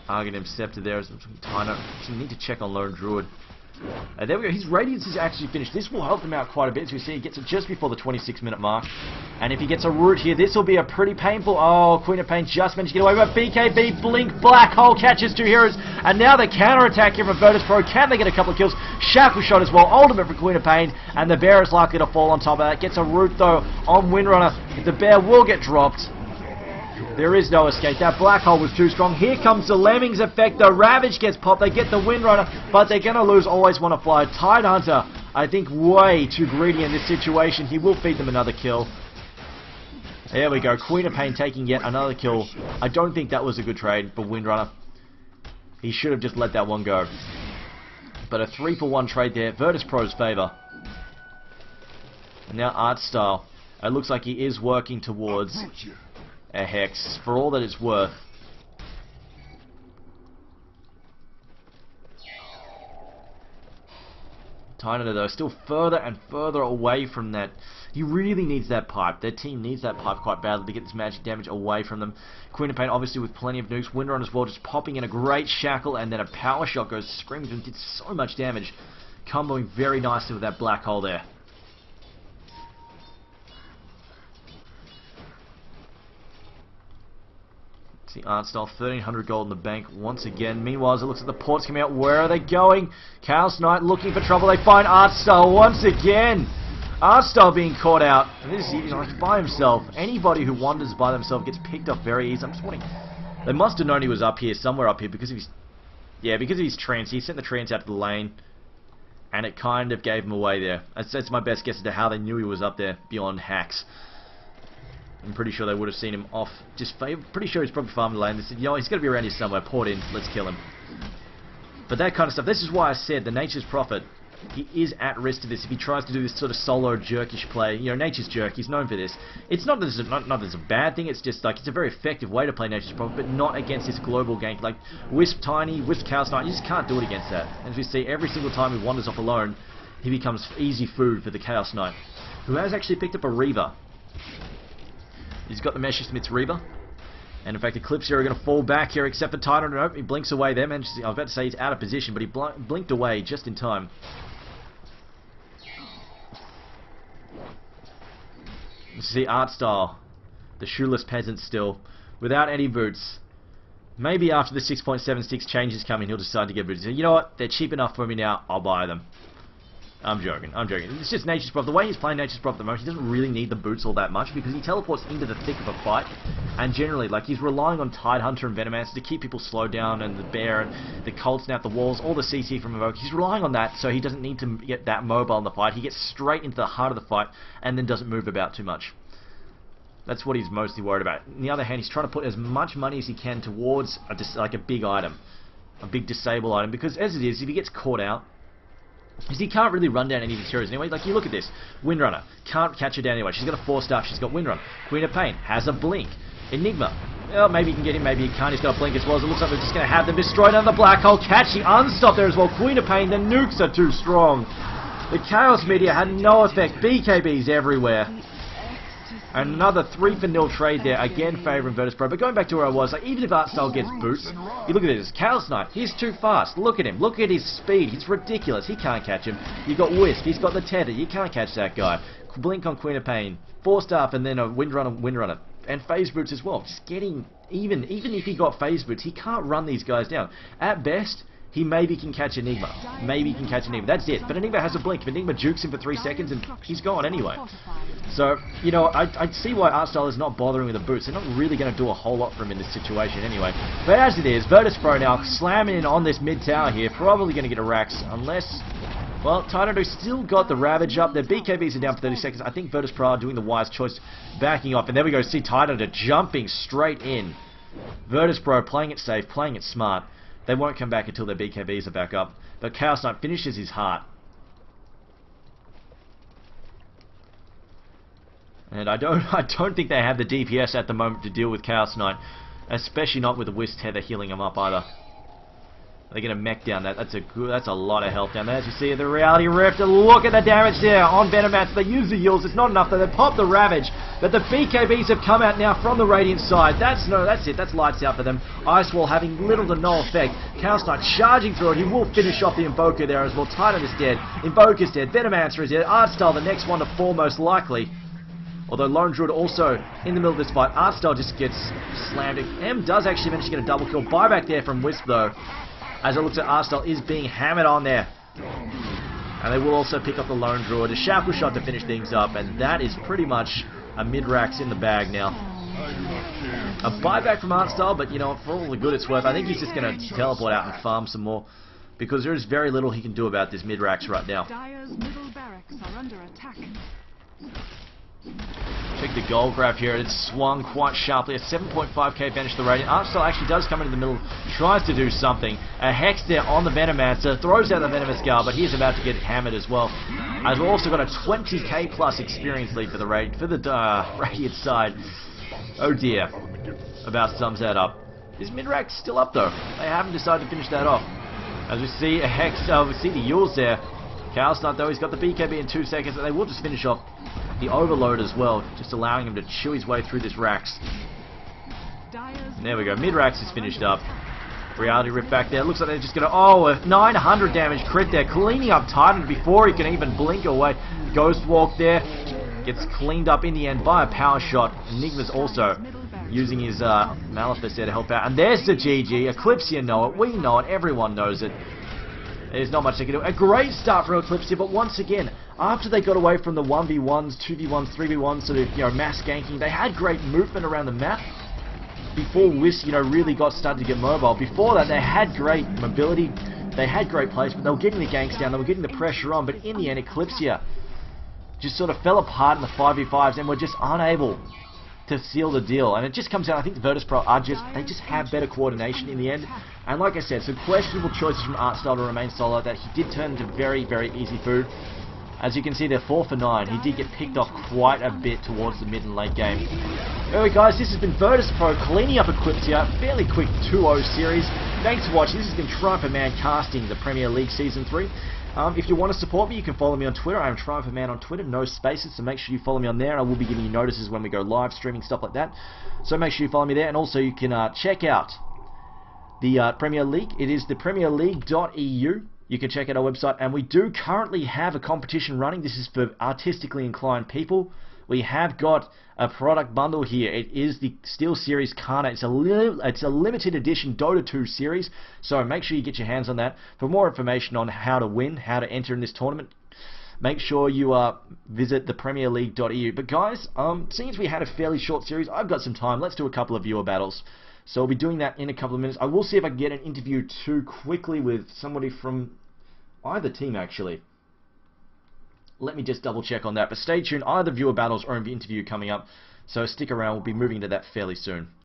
[SPEAKER 1] Arcanum Scepter there. I need to check on Lone Druid. There we go. His Radiance is actually finished. This will help him out quite a bit. As we see, he gets it just before the 26-minute mark. And if he gets a root here, this will be a pretty painful... Oh, Queen of Pain just managed to get away with it. BKB, Blink, Black Hole catches 2 heroes. And now the counter-attack here from Virtus.Pro. Can they get a couple of kills? Shackle Shot as well. Ultimate for Queen of Pain. And the Bear is likely to fall on top of that. Gets a root, though, on Windrunner. The Bear will get dropped. There is no escape. That Black Hole was too strong. Here comes the Lemmings effect. The Ravage gets popped. They get the Windrunner, but they're going to lose. Always want to fly. Tidehunter, I think, way too greedy in this situation. He will feed them another kill. There we go. Queen of Pain taking yet another kill. I don't think that was a good trade for Windrunner. He should have just let that one go. But a 3-for-1 trade there. Virtus.Pro's favour. And now Artstyle. It looks like he is working towards a Hex, for all that it's worth. Tidehunter, though, still further and further away from that. He really needs that pipe. Their team needs that pipe quite badly to get this magic damage away from them. Queen of Pain, obviously, with plenty of nukes. Windrun as well, just popping in a great shackle, and then a power shot goes screaming and did so much damage. Comboing very nicely with that black hole there. See Artstyle, 1300 gold in the bank once again. Meanwhile, as it looks like the port's coming out, where are they going? Chaos Knight looking for trouble. They find Artstyle once again. Artstyle being caught out. And this is like by himself. Anybody who wanders by themselves gets picked up very easy. I'm just wondering. They must have known he was up here, somewhere up here, because of his... Yeah, because of his trance. He sent the trance out to the lane. And it kind of gave him away there. That's my best guess as to how they knew he was up there beyond hacks. I'm pretty sure they would have seen him off. Pretty sure he's probably farming the lane. They said, you know, he's got to be around here somewhere. Port in. Let's kill him. But that kind of stuff. This is why I said the Nature's Prophet. He is at risk to this if he tries to do this sort of solo jerkish play. You know, Nature's Jerk. He's known for this. It's not that it's a bad thing. It's just like it's a very effective way to play Nature's Prophet, but not against this global gank like Wisp Tiny, Wisp Chaos Knight. You just can't do it against that. As we see, every single time he wanders off alone, he becomes easy food for the Chaos Knight, who has actually picked up a Reaver. He's got the Messersmith's Reaver. And in fact, Eclypsia are going to fall back here, except for Tidehunter. Nope, he blinks away there. I was about to say he's out of position, but he blinked away just in time. You see Artstyle, the shoeless peasant still, without any boots. Maybe after the 6.76 changes come in, he'll decide to get boots. You know what? They're cheap enough for me now. I'll buy them. I'm joking. It's just Nature's Prophet. The way he's playing Nature's Prophet at the moment, he doesn't really need the boots all that much because he teleports into the thick of a fight. And generally, like, he's relying on Tidehunter and Venomancer to keep people slowed down, and the Bear and the Cold Snap, the walls, all the CC from Evoke. He's relying on that so he doesn't need to get that mobile in the fight. He gets straight into the heart of the fight and then doesn't move about too much. That's what he's mostly worried about. On the other hand, he's trying to put as much money as he can towards like a big item. A big disable item. Because as it is, if he gets caught out, because he can't really run down any materials anyway. Like, you look at this. Windrunner. Can't catch her down anyway. She's got a 4-star. She's got Windrun. Queen of Pain. Has a blink. Enigma. Well, maybe he can get him. Maybe he can't. He's got a blink as well. As it looks like we're just going to have them destroyed under the black hole. Catching unstopped there as well. Queen of Pain. The nukes are too strong. The Chaos Meteor had no effect. BKBs everywhere. Another 3-for-0 trade there, again favouring Virtus.Pro. But going back to where I was, like, even if Artstyle gets boots, you look at this, Chaos Knight, he's too fast. Look at him, look at his speed, he's ridiculous, he can't catch him. You've got Wisp, he's got the tether, you can't catch that guy. Blink on Queen of Pain, 4-star and then a Windrunner, and phase boots as well. Just getting, even if he got phase boots, he can't run these guys down. At best, he maybe can catch Enigma. Maybe he can catch Enigma. That's it. But Enigma has a blink. If Enigma jukes him for 3 seconds, and he's gone anyway. So, you know, I see why Artstyle is not bothering with the boots. They're not really going to do a whole lot for him in this situation anyway. But as it is, Virtus.Pro now slamming in on this mid tower here. Probably going to get a Rax, unless... Well, Tidehunter still got the Ravage up. Their BKBs are down for 30 seconds. I think Virtus.Pro are doing the wise choice, backing off. And there we go. See Tidehunter jumping straight in. Virtus.Pro playing it safe, playing it smart. They won't come back until their BKBs are back up. But Chaos Knight finishes his heart. And I don't think they have the DPS at the moment to deal with Chaos Knight. Especially not with the Wisp Tether healing him up either. They're going to mech down that. That's a lot of health down there. As you see, the Reality Rift. And look at the damage there on Venomancer. They use the Yields. It's not enough though. They pop the Ravage. But the BKBs have come out now from the Radiant side. That's it. That's lights out for them. Ice Wall having little to no effect. Chaos Knight charging through it. He will finish off the Invoker there as well. Titan is dead. Invoker's dead. Venomancer is dead. Artstyle, the next one to fall most likely. Although Lone Druid also in the middle of this fight. Artstyle just gets slammed. M does actually manage to get a double kill. Buyback there from Wisp though. As it looks like Artstyle is being hammered on there. And they will also pick up the Lone Druid. A Shackle Shot to finish things up. And that is pretty much a mid-rax in the bag now. A buyback from Artstyle, but you know, for all the good it's worth, I think he's just going to teleport out and farm some more. Because there is very little he can do about this mid-rax right now.
[SPEAKER 2] Dire's middle barracks are under attack.
[SPEAKER 1] Check the gold graph here. It's swung quite sharply. A 7.5k advantage to the Radiant. Artstyle actually does come into the middle, tries to do something. A Hex there on the Venomancer, throws out the Venomous Guard, but he's about to get hammered as well. As we've also got a 20k plus experience lead for the Radiant side. Oh dear. About sums that up. Is mid-rack still up though? They haven't decided to finish that off. As we see a Hex, we see the Yules there. Cowsnut though, he's got the BKB in 2 seconds, and they will just finish off the Overload as well, just allowing him to chew his way through this Rax. And there we go, mid-Rax is finished up. Reality Rift back there, looks like they're just going to, oh, a 900 damage crit there, cleaning up Titan before he can even blink away. Ghost Walk there, gets cleaned up in the end by a power shot. Enigma's also using his Malefice there to help out. And there's the GG, Eclypsia know it, we know it, everyone knows it. There's not much they can do. A great start for Eclypsia, but once again, after they got away from the 1v1s, 2v1s, 3v1s, sort of, mass ganking, they had great movement around the map. Before Wisp, really got started to get mobile. Before that, they had great mobility, they had great placement, they were getting the ganks down, they were getting the pressure on, but in the end, Eclypsia just sort of fell apart in the 5v5s and were just unable to seal the deal. And it just comes down, I think the Virtus.Pro they just have better coordination in the end. And like I said, some questionable choices from Artstyle to remain solo that he did turn into very, very easy food. As you can see, they're 4 for 9. He did get picked off quite a bit towards the mid and late game. Anyway guys, this has been Virtus.Pro cleaning up Eclypsia. Fairly quick 2-0 series. Thanks for watching. This has been Triumph Man casting the Premier League Season 3. If you want to support me, you can follow me on Twitter. I am Triumph Man on Twitter, no spaces, so make sure you follow me on there. I will be giving you notices when we go live streaming, stuff like that. So make sure you follow me there, and also you can check out the Premier League. It is the premierleague.eu. You can check out our website, and we do currently have a competition running. This is for artistically inclined people. We have got a product bundle here. It is the Steel Series Kana. It's a limited edition Dota 2 series, so make sure you get your hands on that. For more information on how to win, how to enter in this tournament, make sure you visit the premierleague.eu. But guys, seeing as we had a fairly short series, I've got some time. Let's do a couple of viewer battles. So we'll be doing that in a couple of minutes. I will see if I can get an interview too quickly with somebody from either team, actually. Let me just double check on that. But stay tuned. Either viewer battles or an interview coming up. So stick around. We'll be moving to that fairly soon.